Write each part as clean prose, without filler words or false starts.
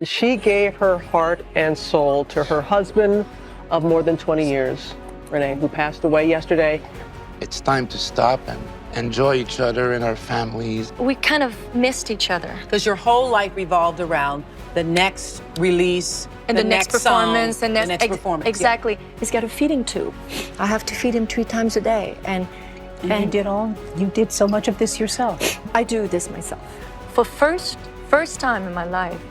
She gave her heart and soul to her husband of more than 20 years, Renee, who passed away yesterday. It's time to stop and enjoy each other and our families. We kind of missed each other. Because your whole life revolved around the next release, And the next performance, song, the next performance. Exactly. He's got a feeding tube. I have to feed him 3 times a day. And you did so much of this yourself. I do this myself. For first time in my life,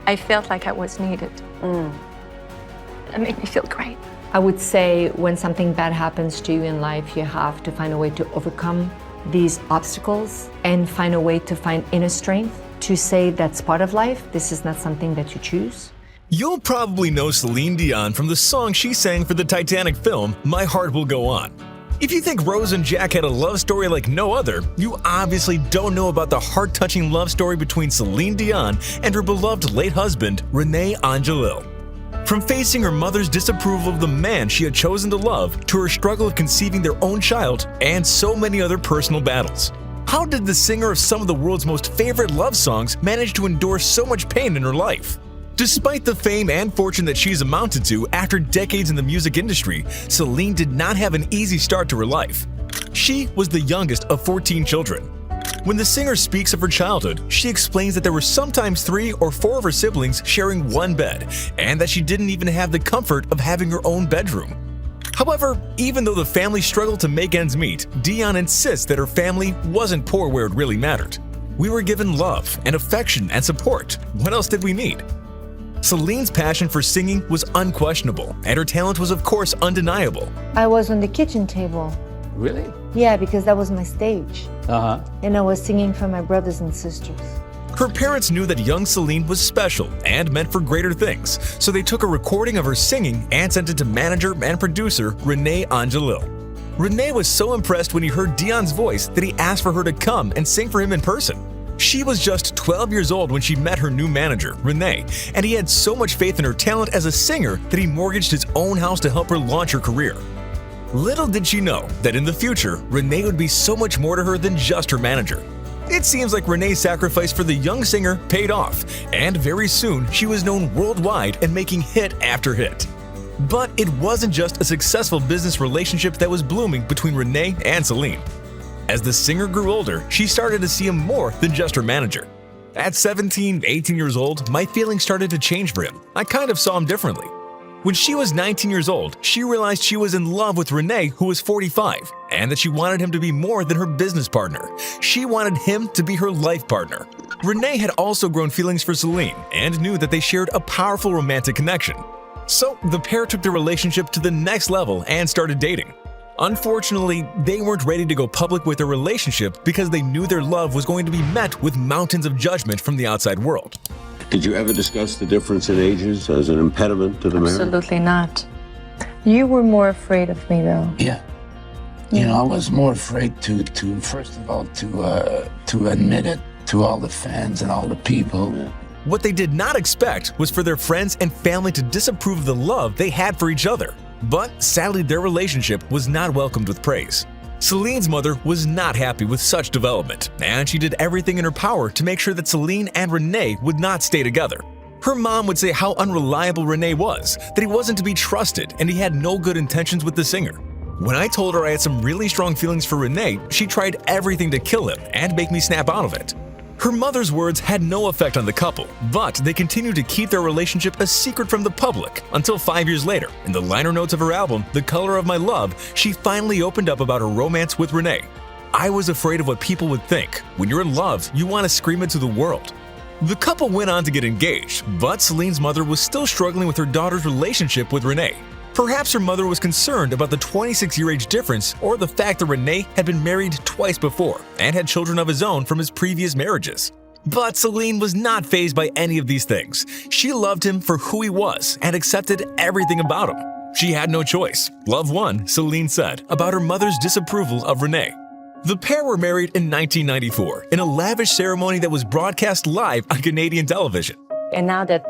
I felt like I was needed. It made me feel great. I would say when something bad happens to you in life, you have to find a way to overcome these obstacles and find a way to find inner strength to say that's part of life. This is not something that you choose. You'll probably know Celine Dion from the song she sang for the Titanic film, My Heart Will Go On. If you think Rose and Jack had a love story like no other, you obviously don't know about the heart-touching love story between Celine Dion and her beloved late husband, René Angelil. From facing her mother's disapproval of the man she had chosen to love, to her struggle of conceiving their own child, and so many other personal battles. How did the singer of some of the world's most favorite love songs manage to endure so much pain in her life? Despite the fame and fortune that she's amounted to after decades in the music industry, Celine did not have an easy start to her life. She was the youngest of 14 children. When the singer speaks of her childhood, she explains that there were sometimes 3 or 4 of her siblings sharing one bed, and that she didn't even have the comfort of having her own bedroom. However, even though the family struggled to make ends meet, Dion insists that her family wasn't poor where it really mattered. We were given love and affection and support. What else did we need? Celine's passion for singing was unquestionable, and her talent was of course undeniable. I was on the kitchen table. Really? Yeah, because that was my stage. Uh-huh. And I was singing for my brothers and sisters. Her parents knew that young Celine was special and meant for greater things, so they took a recording of her singing and sent it to manager and producer René Angelil. René was so impressed when he heard Dion's voice that he asked for her to come and sing for him in person. She was just 12 years old when she met her new manager, René, and he had so much faith in her talent as a singer that he mortgaged his own house to help her launch her career. Little did she know that in the future, René would be so much more to her than just her manager. It seems like René's sacrifice for the young singer paid off, and very soon she was known worldwide and making hit after hit. But it wasn't just a successful business relationship that was blooming between René and Celine. As the singer grew older, she started to see him more than just her manager. At 17, 18 years old, my feelings started to change for him. I kind of saw him differently. When she was 19 years old, she realized she was in love with René, who was 45, and that she wanted him to be more than her business partner. She wanted him to be her life partner. René had also grown feelings for Celine and knew that they shared a powerful romantic connection. So the pair took the relationship to the next level and started dating. Unfortunately, they weren't ready to go public with their relationship because they knew their love was going to be met with mountains of judgment from the outside world. Did you ever discuss the difference in ages as an impediment to the marriage? Absolutely not. You were more afraid of me, though. Yeah. You know, I was more afraid to first of all, to admit it to all the fans and all the people. Yeah. What they did not expect was for their friends and family to disapprove of the love they had for each other. But sadly, their relationship was not welcomed with praise. Celine's mother was not happy with such development, and she did everything in her power to make sure that Celine and René would not stay together. Her mom would say how unreliable René was, that he wasn't to be trusted, and he had no good intentions with the singer. When I told her I had some really strong feelings for René, she tried everything to kill him and make me snap out of it. Her mother's words had no effect on the couple, but they continued to keep their relationship a secret from the public until 5 years later, in the liner notes of her album, The Color of My Love, she finally opened up about her romance with René. I was afraid of what people would think. When you're in love, you want to scream it to the world. The couple went on to get engaged, but Celine's mother was still struggling with her daughter's relationship with René. Perhaps her mother was concerned about the 26-year age difference or the fact that René had been married twice before and had children of his own from his previous marriages. But Celine was not fazed by any of these things. She loved him for who he was and accepted everything about him. She had no choice. Love won, Celine said, about her mother's disapproval of René. The pair were married in 1994 in a lavish ceremony that was broadcast live on Canadian television. And now that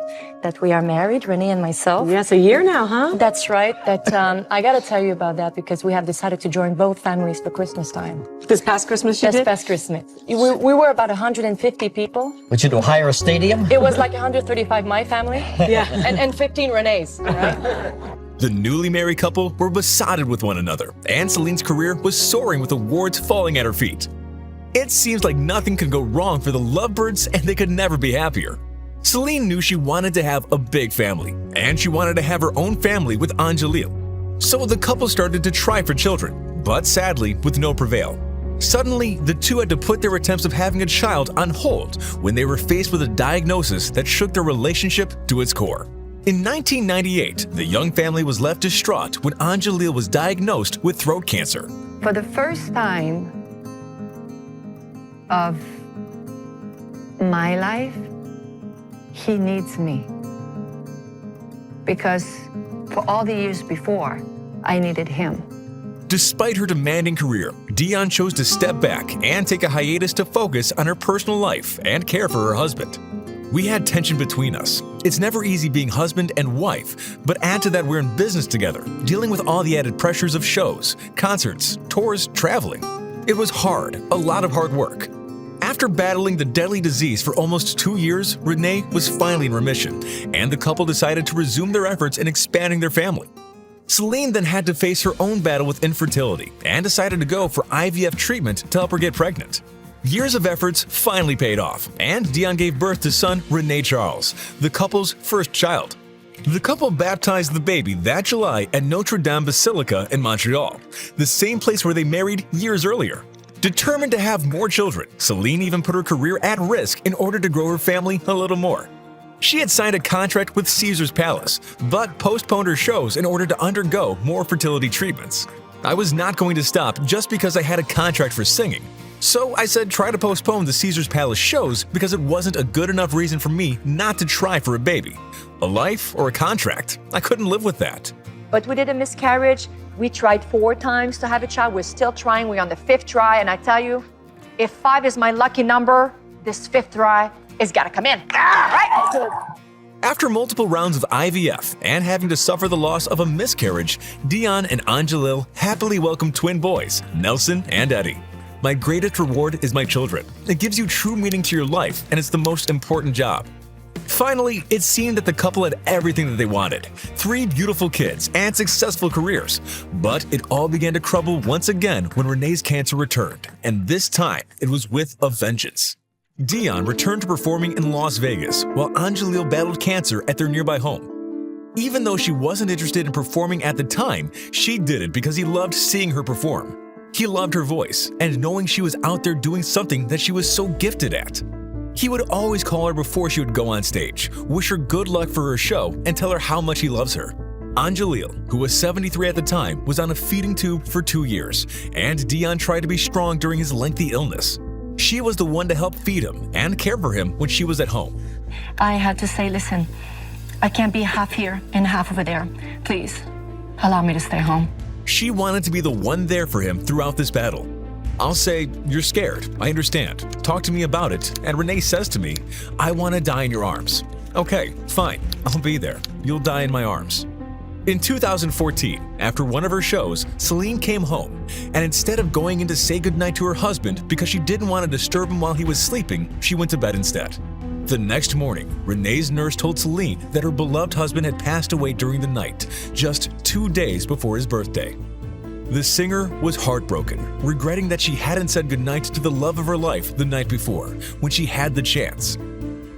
we are married, Renee and myself. Yes, a year now, huh? That's right. I got to tell you about that because we have decided to join both families for Christmas time. This past Christmas you This did? past Christmas. We were about 150 people. Would you do hire a stadium? It was like 135 my family. Yeah. And 15 Renee's, right? The newly married couple were besotted with one another, and Celine's career was soaring with awards falling at her feet. It seems like nothing could go wrong for the lovebirds, and they could never be happier. Celine knew she wanted to have a big family, and she wanted to have her own family with Anjalil. So the couple started to try for children, but sadly, with no prevail. Suddenly, the two had to put their attempts of having a child on hold when they were faced with a diagnosis that shook their relationship to its core. In 1998, the young family was left distraught when Anjalil was diagnosed with throat cancer. For the first time of my life, he needs me. Because for all the years before, I needed him. Despite her demanding career, Dion chose to step back and take a hiatus to focus on her personal life and care for her husband. We had tension between us. It's never easy being husband and wife, but add to that we're in business together, dealing with all the added pressures of shows, concerts, tours, traveling. It was hard, a lot of hard work. After battling the deadly disease for almost 2 years, Renee was finally in remission, and the couple decided to resume their efforts in expanding their family. Celine then had to face her own battle with infertility and decided to go for IVF treatment to help her get pregnant. Years of efforts finally paid off, and Dion gave birth to son Renee Charles, the couple's first child. The couple baptized the baby that July at Notre Dame Basilica in Montreal, the same place where they married years earlier. Determined to have more children, Celine even put her career at risk in order to grow her family a little more. She had signed a contract with Caesar's Palace, but postponed her shows in order to undergo more fertility treatments. I was not going to stop just because I had a contract for singing. So I said try to postpone the Caesar's Palace shows because it wasn't a good enough reason for me not to try for a baby. A life or a contract, I couldn't live with that. But we did a miscarriage. We tried 4 times to have a child. We're still trying. We're on the 5th try. And I tell you, if 5 is my lucky number, this 5th try is gotta come in. Right? After multiple rounds of IVF and having to suffer the loss of a miscarriage, Dion and Anjalil happily welcomed twin boys, Nelson and Eddie. My greatest reward is my children. It gives you true meaning to your life, and it's the most important job. Finally, it seemed that the couple had everything that they wanted. 3 beautiful kids and successful careers. But it all began to crumble once again when Renee's cancer returned, and this time it was with a vengeance. Dion returned to performing in Las Vegas while Anjalil battled cancer at their nearby home. Even though she wasn't interested in performing at the time, she did it because he loved seeing her perform. He loved her voice and knowing she was out there doing something that she was so gifted at. He would always call her before she would go on stage, wish her good luck for her show, and tell her how much he loves her. Anjalil, who was 73 at the time, was on a feeding tube for 2 years, and Dion tried to be strong during his lengthy illness. She was the one to help feed him and care for him when she was at home. I had to say, listen, I can't be half here and half over there. Please, allow me to stay home. She wanted to be the one there for him throughout this battle. I'll say, you're scared, I understand. Talk to me about it, and Renee says to me, I want to die in your arms. Okay, fine, I'll be there. You'll die in my arms. In 2014, after one of her shows, Celine came home, and instead of going in to say goodnight to her husband because she didn't want to disturb him while he was sleeping, she went to bed instead. The next morning, Renee's nurse told Celine that her beloved husband had passed away during the night, just 2 days before his birthday. The singer was heartbroken, regretting that she hadn't said goodnight to the love of her life the night before, when she had the chance.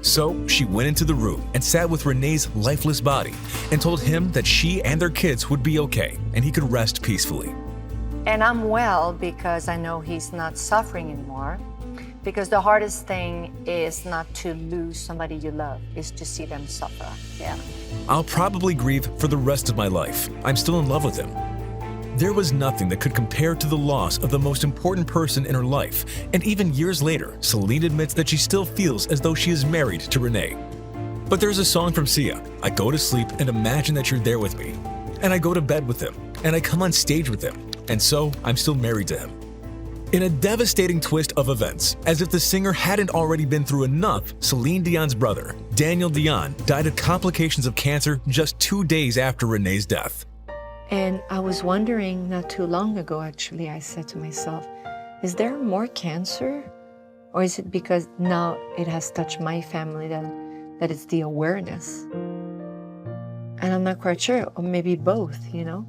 So she went into the room and sat with Renee's lifeless body and told him that she and their kids would be okay and he could rest peacefully. And I'm well because I know he's not suffering anymore. Because the hardest thing is not to lose somebody you love, is to see them suffer. Yeah. I'll probably grieve for the rest of my life. I'm still in love with him. There was nothing that could compare to the loss of the most important person in her life, and even years later, Celine admits that she still feels as though she is married to Renee. But there's a song from Sia, I go to sleep and imagine that you're there with me. And I go to bed with him, and I come on stage with him, and so I'm still married to him. In a devastating twist of events, as if the singer hadn't already been through enough, Celine Dion's brother, Daniel Dion, died of complications of cancer just 2 days after Renee's death. And I was wondering not too long ago, actually, I said to myself, is there more cancer? Or is it because now it has touched my family that it's the awareness? And I'm not quite sure, or maybe both, you know?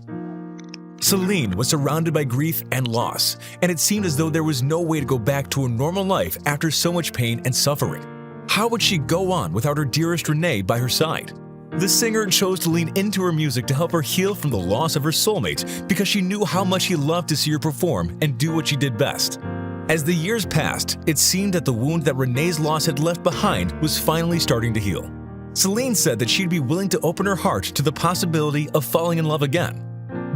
Celine was surrounded by grief and loss, and it seemed as though there was no way to go back to a normal life after so much pain and suffering. How would she go on without her dearest Renee by her side? The singer chose to lean into her music to help her heal from the loss of her soulmate because she knew how much he loved to see her perform and do what she did best. As the years passed, it seemed that the wound that Renee's loss had left behind was finally starting to heal. Celine said that she'd be willing to open her heart to the possibility of falling in love again.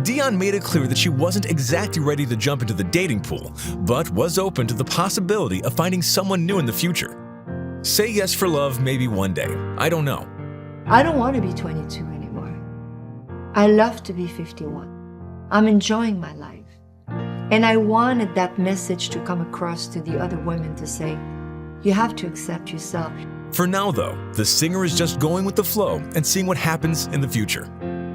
Dion made it clear that she wasn't exactly ready to jump into the dating pool, but was open to the possibility of finding someone new in the future. Say yes for love maybe one day. I don't know. I don't want to be 22 anymore. I love to be 51. I'm enjoying my life. And I wanted that message to come across to the other women to say, you have to accept yourself. For now, though, the singer is just going with the flow and seeing what happens in the future.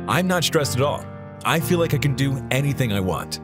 I'm not stressed at all. I feel like I can do anything I want.